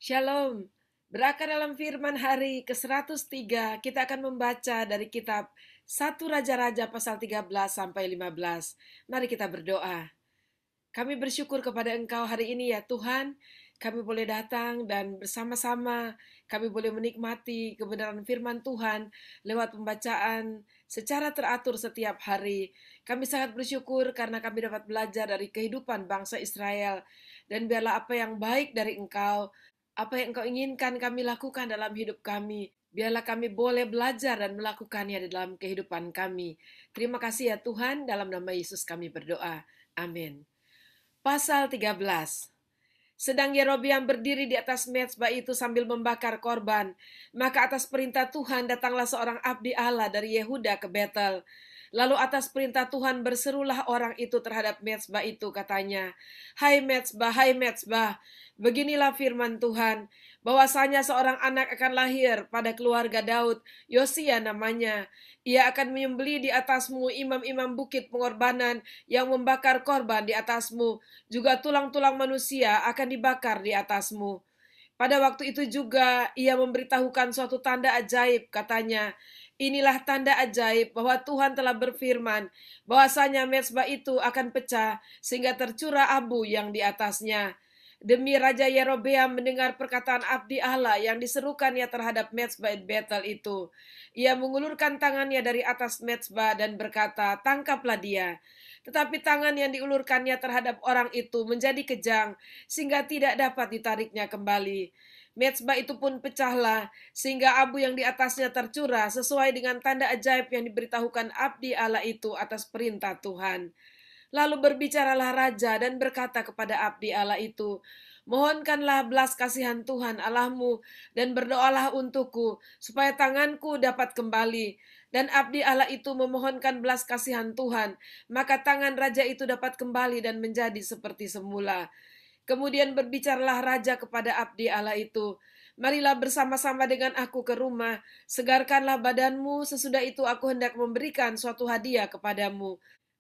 Shalom. Berakar dalam firman hari ke-103, kita akan membaca dari kitab 1 Raja-Raja pasal 13 sampai 15. Mari kita berdoa. Kami bersyukur kepada Engkau hari ini ya Tuhan. Kami boleh datang dan bersama-sama kami boleh menikmati kebenaran firman Tuhan lewat pembacaan secara teratur setiap hari. Kami sangat bersyukur karena kami dapat belajar dari kehidupan bangsa Israel. Dan biarlah apa yang baik dari Engkau, apa yang Engkau inginkan kami lakukan dalam hidup kami, biarlah kami boleh belajar dan melakukannya di dalam kehidupan kami. Terima kasih ya Tuhan, dalam nama Yesus kami berdoa. Amin. Pasal 13. Sedang Yerobeam berdiri di atas mezbah itu sambil membakar korban, maka atas perintah Tuhan datanglah seorang abdi Allah dari Yehuda ke Betel. Lalu atas perintah Tuhan berserulah orang itu terhadap mezbah itu, katanya, hai mezbah, beginilah firman Tuhan, bahwasanya seorang anak akan lahir pada keluarga Daud, Yosia namanya. Ia akan menyembelih di atasmu imam-imam bukit pengorbanan yang membakar korban di atasmu, juga tulang-tulang manusia akan dibakar di atasmu. Pada waktu itu juga ia memberitahukan suatu tanda ajaib, katanya, inilah tanda ajaib bahwa Tuhan telah berfirman, bahwasanya mezbah itu akan pecah sehingga tercurah abu yang di atasnya. Demi Raja Yerobeam mendengar perkataan abdi Allah yang diserukannya terhadap mezbah Betel itu. Ia mengulurkan tangannya dari atas mezbah dan berkata, tangkaplah dia. Tetapi tangan yang diulurkannya terhadap orang itu menjadi kejang, sehingga tidak dapat ditariknya kembali. Mezbah itu pun pecahlah, sehingga abu yang di atasnya tercurah sesuai dengan tanda ajaib yang diberitahukan abdi Allah itu atas perintah Tuhan. Lalu berbicaralah raja dan berkata kepada abdi Allah itu, mohonkanlah belas kasihan Tuhan Allahmu dan berdoalah untukku supaya tanganku dapat kembali. Dan abdi Allah itu memohonkan belas kasihan Tuhan, maka tangan raja itu dapat kembali dan menjadi seperti semula. Kemudian berbicaralah raja kepada abdi Allah itu, marilah bersama-sama dengan aku ke rumah, segarkanlah badanmu, sesudah itu aku hendak memberikan suatu hadiah kepadamu.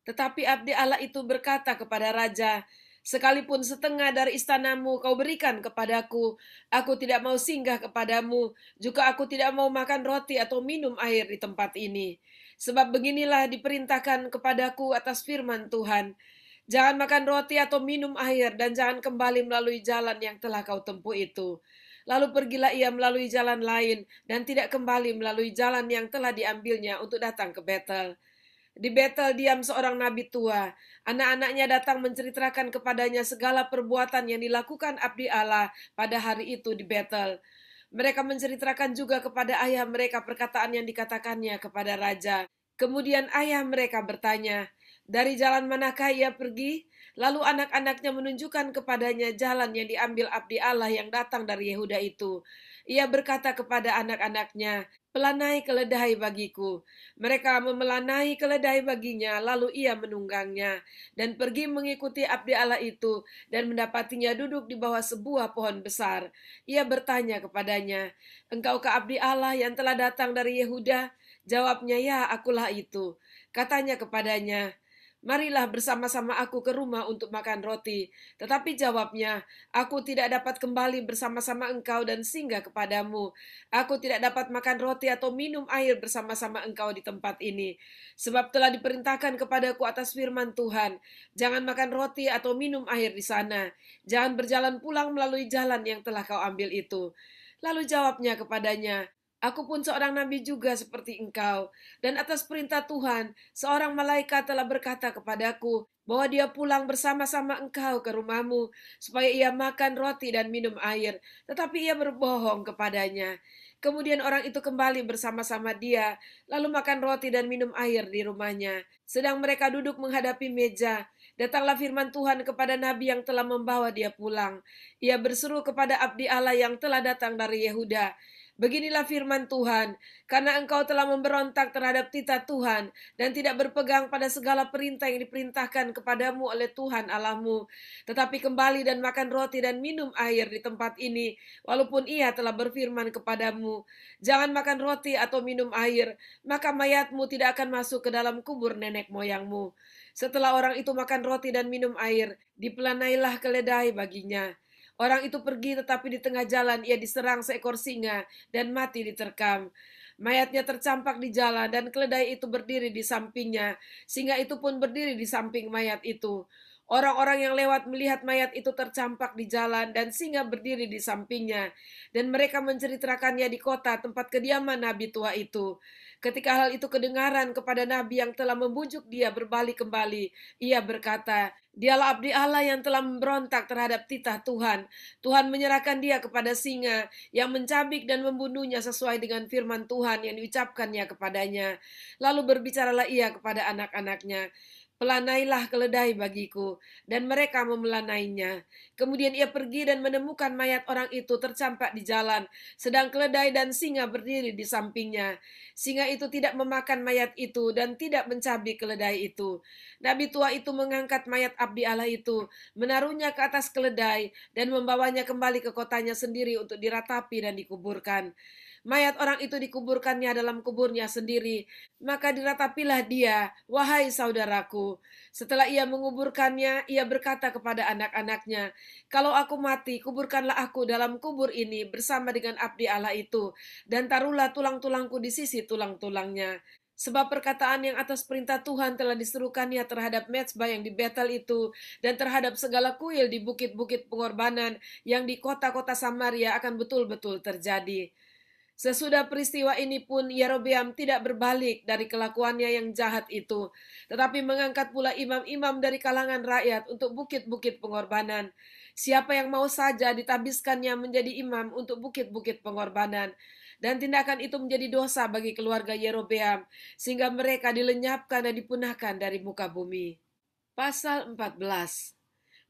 Tetapi abdi Allah itu berkata kepada raja, sekalipun setengah dari istanamu kau berikan kepadaku, aku tidak mau singgah kepadamu, juga aku tidak mau makan roti atau minum air di tempat ini. Sebab beginilah diperintahkan kepadaku atas firman Tuhan, jangan makan roti atau minum air, dan jangan kembali melalui jalan yang telah kau tempuh itu. Lalu pergilah ia melalui jalan lain, dan tidak kembali melalui jalan yang telah diambilnya untuk datang ke Betel. Di Betel diam seorang nabi tua. Anak-anaknya datang menceritakan kepadanya segala perbuatan yang dilakukan abdi Allah pada hari itu di Betel. Mereka menceritakan juga kepada ayah mereka perkataan yang dikatakannya kepada raja. Kemudian ayah mereka bertanya, dari jalan manakah ia pergi? Lalu anak-anaknya menunjukkan kepadanya jalan yang diambil abdi Allah yang datang dari Yehuda itu. Ia berkata kepada anak-anaknya, pelanai keledai bagiku. Mereka memelanai keledai baginya, lalu ia menunggangnya dan pergi mengikuti abdi Allah itu dan mendapatinya duduk di bawah sebuah pohon besar. Ia bertanya kepadanya, engkaukah abdi Allah yang telah datang dari Yehuda? Jawabnya, ya, akulah itu. Katanya kepadanya, marilah bersama-sama aku ke rumah untuk makan roti. Tetapi jawabnya, aku tidak dapat kembali bersama-sama engkau dan singgah kepadamu. Aku tidak dapat makan roti atau minum air bersama-sama engkau di tempat ini. Sebab telah diperintahkan kepadaku atas firman Tuhan, jangan makan roti atau minum air di sana. Jangan berjalan pulang melalui jalan yang telah kau ambil itu. Lalu jawabnya kepadanya, aku pun seorang nabi juga seperti engkau. Dan atas perintah Tuhan, seorang malaikat telah berkata kepadaku bahwa dia pulang bersama-sama engkau ke rumahmu, supaya ia makan roti dan minum air. Tetapi ia berbohong kepadanya. Kemudian orang itu kembali bersama-sama dia, lalu makan roti dan minum air di rumahnya. Sedang mereka duduk menghadapi meja, datanglah firman Tuhan kepada nabi yang telah membawa dia pulang. Ia berseru kepada abdi Allah yang telah datang dari Yehuda, beginilah firman Tuhan, karena engkau telah memberontak terhadap titah Tuhan dan tidak berpegang pada segala perintah yang diperintahkan kepadamu oleh Tuhan Allahmu, tetapi kembali dan makan roti dan minum air di tempat ini, walaupun ia telah berfirman kepadamu, jangan makan roti atau minum air, maka mayatmu tidak akan masuk ke dalam kubur nenek moyangmu. Setelah orang itu makan roti dan minum air, dipelanailah keledai baginya. Orang itu pergi, tetapi di tengah jalan ia diserang seekor singa dan mati diterkam. Mayatnya tercampak di jalan dan keledai itu berdiri di sampingnya. Singa itu pun berdiri di samping mayat itu. Orang-orang yang lewat melihat mayat itu tercampak di jalan dan singa berdiri di sampingnya. Dan mereka menceritakannya di kota tempat kediaman nabi tua itu. Ketika hal itu kedengaran kepada nabi yang telah membujuk dia berbalik kembali, ia berkata, "Dialah abdi Allah yang telah memberontak terhadap titah Tuhan. Tuhan menyerahkan dia kepada singa yang mencabik dan membunuhnya sesuai dengan firman Tuhan yang diucapkannya kepadanya." Lalu berbicaralah ia kepada anak-anaknya, "Pelanailah keledai bagiku," dan mereka memelanainya. Kemudian ia pergi dan menemukan mayat orang itu tercampak di jalan, sedang keledai dan singa berdiri di sampingnya. Singa itu tidak memakan mayat itu dan tidak mencabik keledai itu. Nabi tua itu mengangkat mayat abdi Allah itu, menaruhnya ke atas keledai, dan membawanya kembali ke kotanya sendiri untuk diratapi dan dikuburkan. Mayat orang itu dikuburkannya dalam kuburnya sendiri. Maka diratapilah dia, "Wahai saudaraku." Setelah ia menguburkannya, ia berkata kepada anak-anaknya, "Kalau aku mati, kuburkanlah aku dalam kubur ini bersama dengan abdi Allah itu, dan taruhlah tulang-tulangku di sisi tulang-tulangnya." Sebab perkataan yang atas perintah Tuhan telah diserukannya terhadap mezbah yang di Betel itu, dan terhadap segala kuil di bukit-bukit pengorbanan yang di kota-kota Samaria akan betul-betul terjadi. Sesudah peristiwa ini pun Yerobeam tidak berbalik dari kelakuannya yang jahat itu, tetapi mengangkat pula imam-imam dari kalangan rakyat untuk bukit-bukit pengorbanan. Siapa yang mau saja ditabiskannya menjadi imam untuk bukit-bukit pengorbanan. Dan tindakan itu menjadi dosa bagi keluarga Yerobeam, sehingga mereka dilenyapkan dan dipunahkan dari muka bumi. Pasal 14.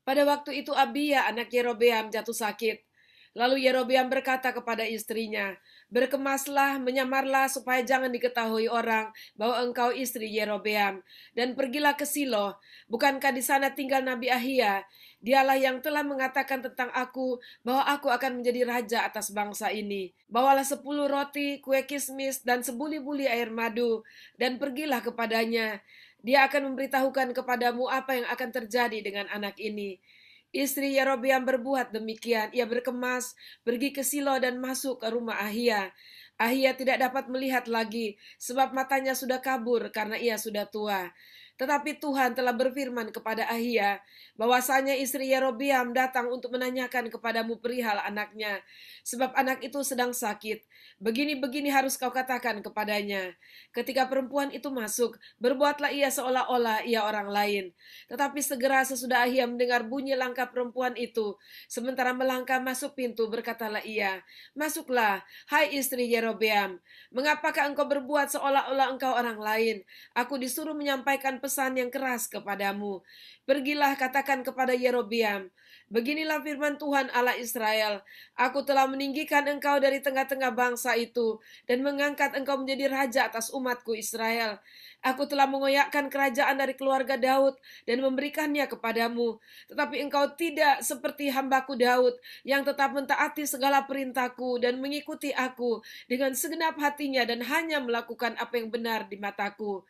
Pada waktu itu Abia anak Yerobeam jatuh sakit. Lalu Yerobeam berkata kepada istrinya, "Berkemaslah, menyamarlah supaya jangan diketahui orang bahwa engkau istri Yerobeam, dan pergilah ke Silo. Bukankah di sana tinggal Nabi Ahia? Dialah yang telah mengatakan tentang aku bahwa aku akan menjadi raja atas bangsa ini. Bawalah 10 roti, kue kismis, dan sebuli-buli air madu, dan pergilah kepadanya. Dia akan memberitahukan kepadamu apa yang akan terjadi dengan anak ini." Istri Yerobeam berbuat demikian. Ia berkemas, pergi ke Silo dan masuk ke rumah Ahia. Ahia tidak dapat melihat lagi, sebab matanya sudah kabur karena ia sudah tua. Tetapi Tuhan telah berfirman kepada Ahia, bahwasanya istri Yerobeam datang untuk menanyakan kepadamu perihal anaknya, sebab anak itu sedang sakit. Begini-begini harus kau katakan kepadanya. Ketika perempuan itu masuk, berbuatlah ia seolah-olah ia orang lain. Tetapi segera sesudah Ahia mendengar bunyi langkah perempuan itu, sementara melangkah masuk pintu, berkatalah ia, "Masuklah, hai istri Yerobeam. Mengapakah engkau berbuat seolah-olah engkau orang lain? Aku disuruh menyampaikan pesan yang keras kepadamu. Pergilah katakan kepada Yerobeam, beginilah firman Tuhan Allah Israel, aku telah meninggikan engkau dari tengah-tengah bangsa itu, dan mengangkat engkau menjadi raja atas umatku Israel. Aku telah mengoyakkan kerajaan dari keluarga Daud, dan memberikannya kepadamu. Tetapi engkau tidak seperti hambaku Daud, yang tetap mentaati segala perintahku, dan mengikuti aku dengan segenap hatinya, dan hanya melakukan apa yang benar di mataku.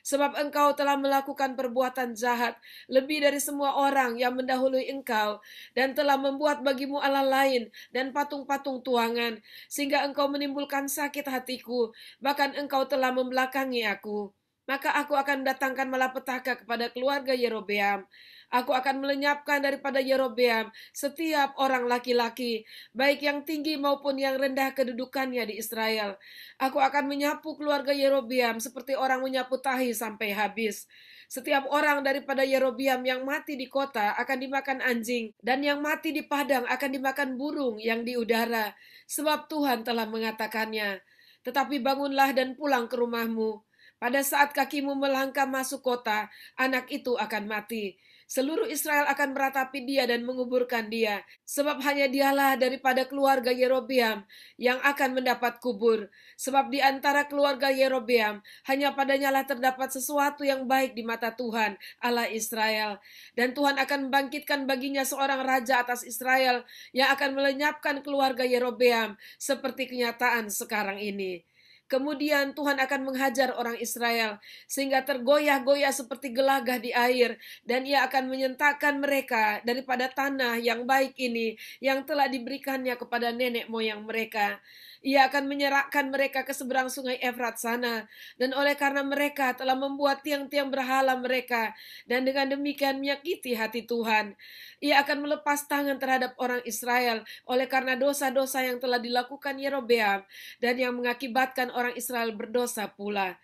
Sebab engkau telah melakukan perbuatan jahat lebih dari semua orang yang mendahului engkau, dan telah membuat bagimu Allah lain dan patung-patung tuangan, sehingga engkau menimbulkan sakit hatiku, bahkan engkau telah membelakangi aku. Maka aku akan mendatangkan malapetaka kepada keluarga Yerobeam. Aku akan melenyapkan daripada Yerobeam setiap orang laki-laki, baik yang tinggi maupun yang rendah kedudukannya di Israel. Aku akan menyapu keluarga Yerobeam seperti orang menyapu tahi sampai habis. Setiap orang daripada Yerobeam yang mati di kota akan dimakan anjing, dan yang mati di padang akan dimakan burung yang di udara, sebab Tuhan telah mengatakannya. Tetapi bangunlah dan pulang ke rumahmu. Pada saat kakimu melangkah masuk kota, anak itu akan mati. Seluruh Israel akan meratapi dia dan menguburkan dia, sebab hanya dialah daripada keluarga Yerobeam yang akan mendapat kubur. Sebab di antara keluarga Yerobeam, hanya padanya lah terdapat sesuatu yang baik di mata Tuhan, Allah Israel. Dan Tuhan akan membangkitkan baginya seorang raja atas Israel, yang akan melenyapkan keluarga Yerobeam, seperti kenyataan sekarang ini. Kemudian Tuhan akan menghajar orang Israel sehingga tergoyah-goyah seperti gelagah di air, dan ia akan menyentakkan mereka daripada tanah yang baik ini yang telah diberikannya kepada nenek moyang mereka. Ia akan menyerahkan mereka ke seberang sungai Efrat sana, dan oleh karena mereka telah membuat tiang-tiang berhala mereka, dan dengan demikian menyakiti hati Tuhan, ia akan melepas tangan terhadap orang Israel oleh karena dosa-dosa yang telah dilakukan Yerobeam, dan yang mengakibatkan orang Israel berdosa pula.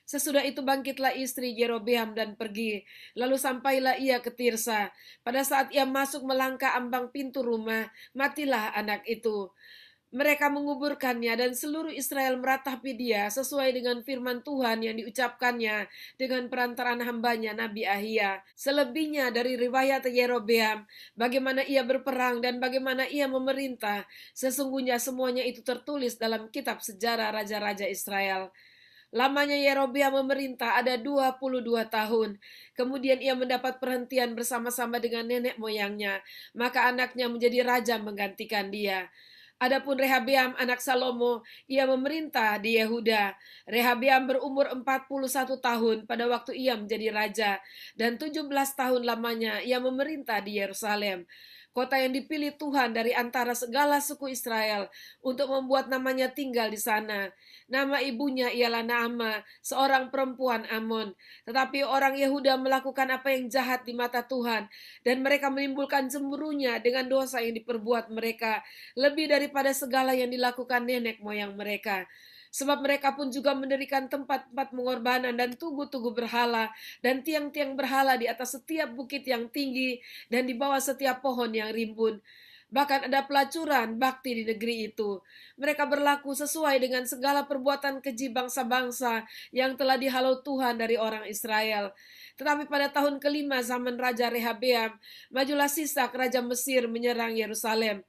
Sesudah itu bangkitlah istri Yerobeam dan pergi. Lalu sampailah ia ke Tirsa. Pada saat ia masuk melangkah ambang pintu rumah, matilah anak itu. Mereka menguburkannya dan seluruh Israel meratapi dia sesuai dengan firman Tuhan yang diucapkannya dengan perantaraan hambanya Nabi Ahia. Selebihnya dari riwayat Yerobeam, bagaimana ia berperang dan bagaimana ia memerintah, sesungguhnya semuanya itu tertulis dalam kitab sejarah raja-raja Israel. Lamanya Yerobeam memerintah ada 22 tahun. Kemudian ia mendapat perhentian bersama-sama dengan nenek moyangnya. Maka anaknya menjadi raja menggantikan dia. Adapun Rehabeam anak Salomo, ia memerintah di Yehuda. Rehabeam berumur 41 tahun pada waktu ia menjadi raja, dan 17 tahun lamanya ia memerintah di Yerusalem, kota yang dipilih Tuhan dari antara segala suku Israel untuk membuat namanya tinggal di sana. Nama ibunya ialah Naama, seorang perempuan Amon. Tetapi orang Yehuda melakukan apa yang jahat di mata Tuhan, dan mereka menimbulkan cemburunya dengan dosa yang diperbuat mereka, lebih daripada segala yang dilakukan nenek moyang mereka. Sebab mereka pun juga mendirikan tempat-tempat pengorbanan dan tugu-tugu berhala dan tiang-tiang berhala di atas setiap bukit yang tinggi dan di bawah setiap pohon yang rimbun. Bahkan ada pelacuran bakti di negeri itu. Mereka berlaku sesuai dengan segala perbuatan keji bangsa-bangsa yang telah dihalau Tuhan dari orang Israel. Tetapi pada tahun kelima zaman Raja Rehabeam, majulah Sisak Raja Mesir menyerang Yerusalem.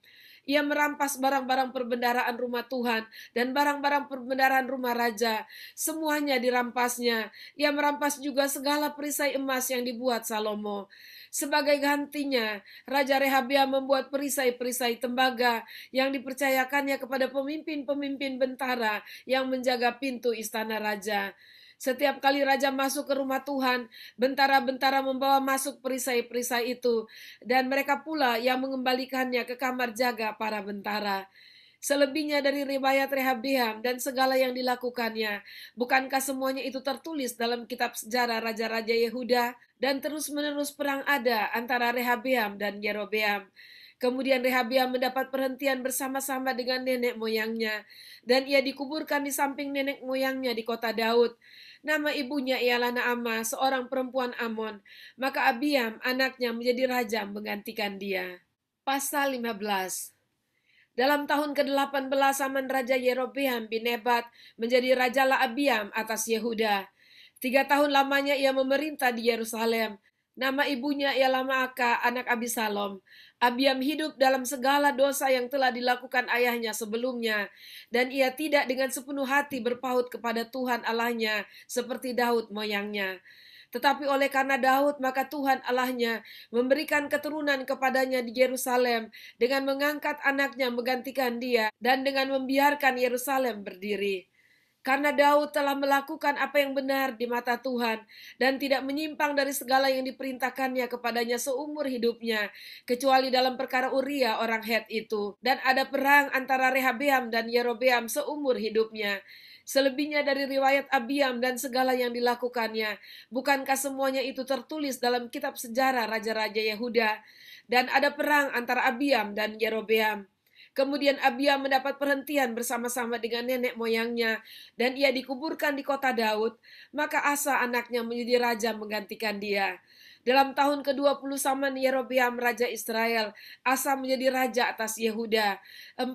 Ia merampas barang-barang perbendaharaan rumah Tuhan dan barang-barang perbendaharaan rumah raja. Semuanya dirampasnya. Ia merampas juga segala perisai emas yang dibuat Salomo. Sebagai gantinya, Raja Rehabeam membuat perisai-perisai tembaga yang dipercayakannya kepada pemimpin-pemimpin bentara yang menjaga pintu istana raja. Setiap kali raja masuk ke rumah Tuhan, bentara-bentara membawa masuk perisai-perisai itu, dan mereka pula yang mengembalikannya ke kamar jaga para bentara. Selebihnya dari riwayat Rehabeam dan segala yang dilakukannya, bukankah semuanya itu tertulis dalam kitab sejarah raja-raja Yehuda? Dan terus-menerus perang ada antara Rehabeam dan Yerobeam. Kemudian Rehabeam mendapat perhentian bersama-sama dengan nenek moyangnya, dan ia dikuburkan di samping nenek moyangnya di kota Daud. Nama ibunya ialah Naama, seorang perempuan Amon. Maka Abiam, anaknya, menjadi raja menggantikan dia. Pasal 15. Dalam tahun ke-18 zaman Raja Yerobeam bin Nebat menjadi rajalah Abiam atas Yehuda. 3 tahun lamanya ia memerintah di Yerusalem. Nama ibunya ialah Maaka, anak Abisalom. Abiam hidup dalam segala dosa yang telah dilakukan ayahnya sebelumnya, dan ia tidak dengan sepenuh hati berpaut kepada Tuhan Allahnya seperti Daud moyangnya. Tetapi oleh karena Daud, maka Tuhan Allahnya memberikan keturunan kepadanya di Yerusalem dengan mengangkat anaknya menggantikan dia dan dengan membiarkan Yerusalem berdiri. Karena Daud telah melakukan apa yang benar di mata Tuhan dan tidak menyimpang dari segala yang diperintahkannya kepadanya seumur hidupnya, kecuali dalam perkara Uria orang Het itu. Dan ada perang antara Rehabeam dan Yerobeam seumur hidupnya. Selebihnya dari riwayat Abiam dan segala yang dilakukannya, bukankah semuanya itu tertulis dalam kitab sejarah raja-raja Yehuda? Dan ada perang antara Abiam dan Yerobeam. Kemudian Abiam mendapat perhentian bersama-sama dengan nenek moyangnya, dan ia dikuburkan di kota Daud. Maka Asa anaknya menjadi raja menggantikan dia. Dalam tahun ke-20 zaman Yerobeam Raja Israel, Asa menjadi raja atas Yehuda. 41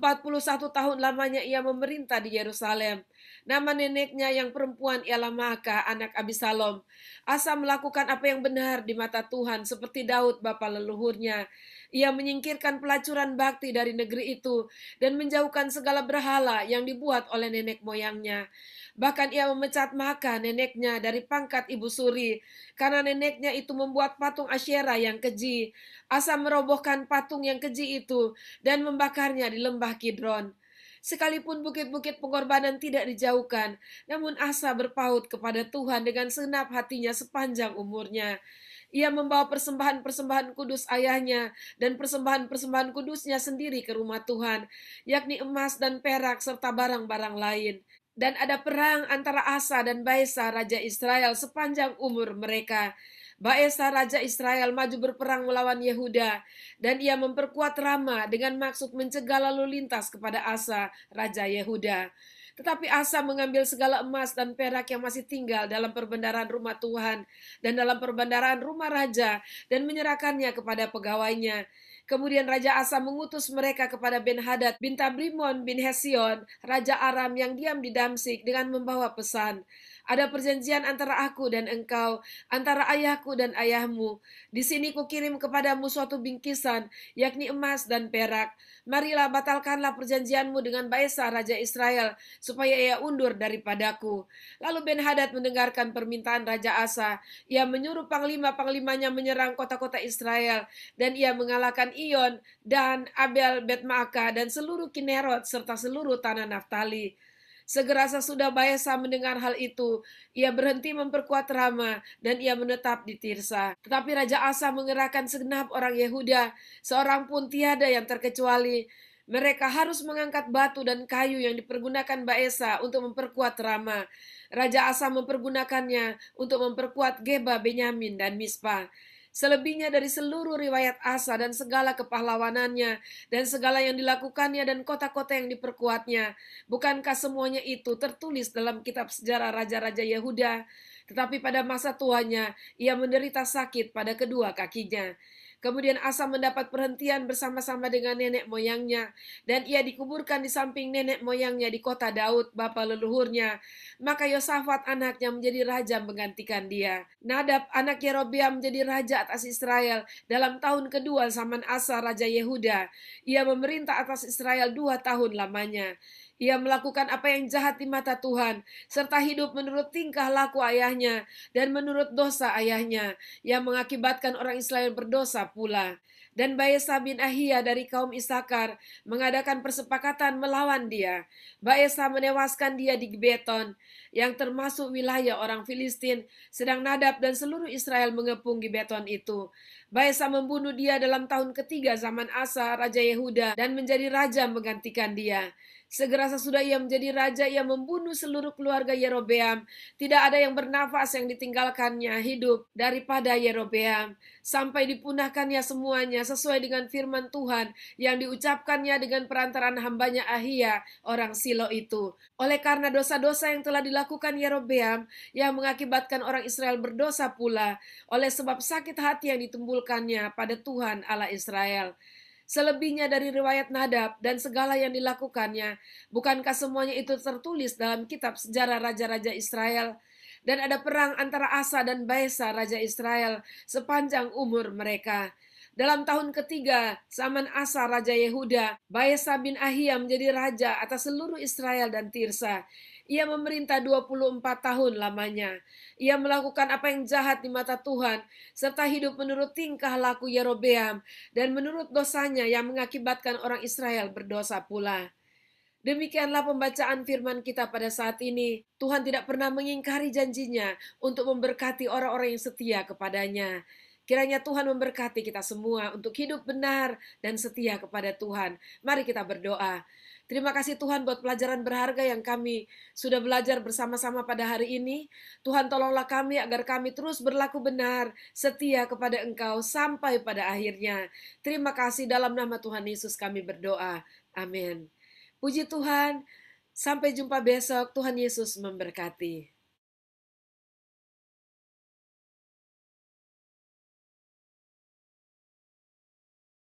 tahun lamanya ia memerintah di Yerusalem. Nama neneknya yang perempuan ialah Maaka, anak Abisalom. Asa melakukan apa yang benar di mata Tuhan seperti Daud bapa leluhurnya. Ia menyingkirkan pelacuran bakti dari negeri itu dan menjauhkan segala berhala yang dibuat oleh nenek moyangnya. Bahkan ia memecat Maaka neneknya dari pangkat ibu suri karena neneknya itu membuat patung Asyera yang keji. Asa merobohkan patung yang keji itu dan membakarnya di lembah Kidron. Sekalipun bukit-bukit pengorbanan tidak dijauhkan, namun Asa berpaut kepada Tuhan dengan segenap hatinya sepanjang umurnya. Ia membawa persembahan-persembahan kudus ayahnya dan persembahan-persembahan kudusnya sendiri ke rumah Tuhan, yakni emas dan perak serta barang-barang lain. Dan ada perang antara Asa dan Baesa Raja Israel sepanjang umur mereka. Baesa Raja Israel maju berperang melawan Yehuda, dan ia memperkuat Rama dengan maksud mencegah lalu lintas kepada Asa Raja Yehuda. Tetapi Asa mengambil segala emas dan perak yang masih tinggal dalam perbendaharaan rumah Tuhan dan dalam perbendaharaan rumah raja dan menyerahkannya kepada pegawainya. Kemudian Raja Asa mengutus mereka kepada Ben-Hadad bin Tabrimon bin Hesion, Raja Aram yang diam di Damsik dengan membawa pesan. Ada perjanjian antara aku dan engkau, antara ayahku dan ayahmu. Di sini kukirim kepadamu suatu bingkisan, yakni emas dan perak. Marilah batalkanlah perjanjianmu dengan Baesa Raja Israel, supaya ia undur daripadaku. Lalu Ben-Hadad mendengarkan permintaan Raja Asa. Ia menyuruh panglima-panglimanya menyerang kota-kota Israel, dan ia mengalahkan Iyon, Dan, Abel, Bet-Maaka, dan seluruh Kinerot, serta seluruh tanah Naftali. Segera sesudah Baesa mendengar hal itu, ia berhenti memperkuat Rama dan ia menetap di Tirsa. Tetapi Raja Asa mengerahkan segenap orang Yehuda, seorang pun tiada yang terkecuali. Mereka harus mengangkat batu dan kayu yang dipergunakan Baesa untuk memperkuat Rama. Raja Asa mempergunakannya untuk memperkuat Geba, Benyamin, dan Mispa. Selebihnya dari seluruh riwayat Asa dan segala kepahlawanannya dan segala yang dilakukannya dan kota-kota yang diperkuatnya, bukankah semuanya itu tertulis dalam kitab sejarah raja-raja Yehuda? Tetapi pada masa tuanya, ia menderita sakit pada kedua kakinya. Kemudian Asa mendapat perhentian bersama-sama dengan nenek moyangnya, dan ia dikuburkan di samping nenek moyangnya di kota Daud, bapa leluhurnya. Maka Yosafat anaknya menjadi raja menggantikan dia. Nadab anak Yerobeam menjadi raja atas Israel dalam tahun kedua zaman Asa Raja Yehuda. Ia memerintah atas Israel 2 tahun lamanya. Ia melakukan apa yang jahat di mata Tuhan, serta hidup menurut tingkah laku ayahnya dan menurut dosa ayahnya, yang mengakibatkan orang Israel berdosa pula. Dan Baesa bin Ahia dari kaum Isakar mengadakan persepakatan melawan dia. Baesa menewaskan dia di Gibeton, yang termasuk wilayah orang Filistin, sedang Nadab dan seluruh Israel mengepung Gibeton itu. Baesa membunuh dia dalam tahun ketiga zaman Asa, Raja Yehuda, dan menjadi raja menggantikan dia. Segera sesudah ia menjadi raja, ia membunuh seluruh keluarga Yerobeam. Tidak ada yang bernafas yang ditinggalkannya hidup daripada Yerobeam, sampai dipunahkannya semuanya sesuai dengan firman Tuhan yang diucapkannya dengan perantaraan hambanya Ahia, orang Silo itu. Oleh karena dosa-dosa yang telah dilakukan Yerobeam, yang mengakibatkan orang Israel berdosa pula, oleh sebab sakit hati yang ditimbulkannya pada Tuhan Allah Israel. Selebihnya dari riwayat Nadab dan segala yang dilakukannya, bukankah semuanya itu tertulis dalam kitab sejarah raja-raja Israel? Dan ada perang antara Asa dan Baesa Raja Israel sepanjang umur mereka. Dalam tahun ketiga, zaman Asa Raja Yehuda, Baesa bin Ahia menjadi raja atas seluruh Israel dan Tirsa. Ia memerintah 24 tahun lamanya. Ia melakukan apa yang jahat di mata Tuhan, serta hidup menurut tingkah laku Yerobeam, dan menurut dosanya yang mengakibatkan orang Israel berdosa pula. Demikianlah pembacaan firman kita pada saat ini. Tuhan tidak pernah mengingkari janjinya untuk memberkati orang-orang yang setia kepadanya. Kiranya Tuhan memberkati kita semua untuk hidup benar dan setia kepada Tuhan. Mari kita berdoa. Terima kasih Tuhan buat pelajaran berharga yang kami sudah belajar bersama-sama pada hari ini. Tuhan tolonglah kami agar kami terus berlaku benar, setia kepada Engkau sampai pada akhirnya. Terima kasih dalam nama Tuhan Yesus kami berdoa. Amin. Puji Tuhan. Sampai jumpa besok. Tuhan Yesus memberkati.